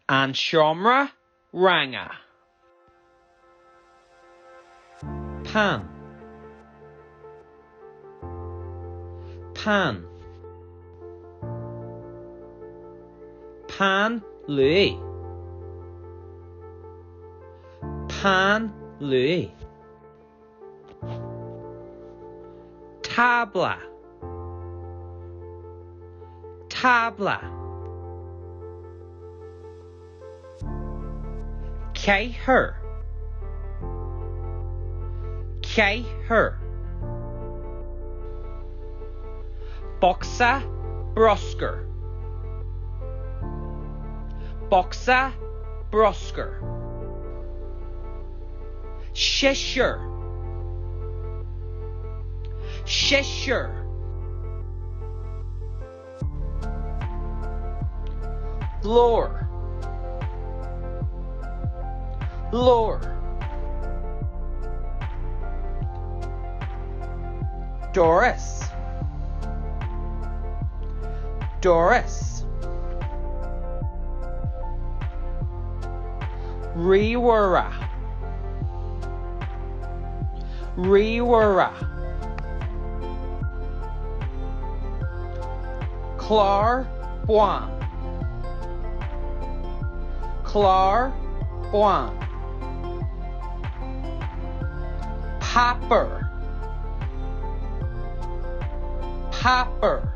An Shomra Ranga. Pan. Pan. Pan Louis. Pan Louis. Tabla. Tabla. Her. Her. Boxa Brosker. Boxa Brosker. Cheshire. Cheshire. Lore. Lore. Doris. Doris. Rewara. Rewara. Clar Buan. Clar Buan. Popper. Popper.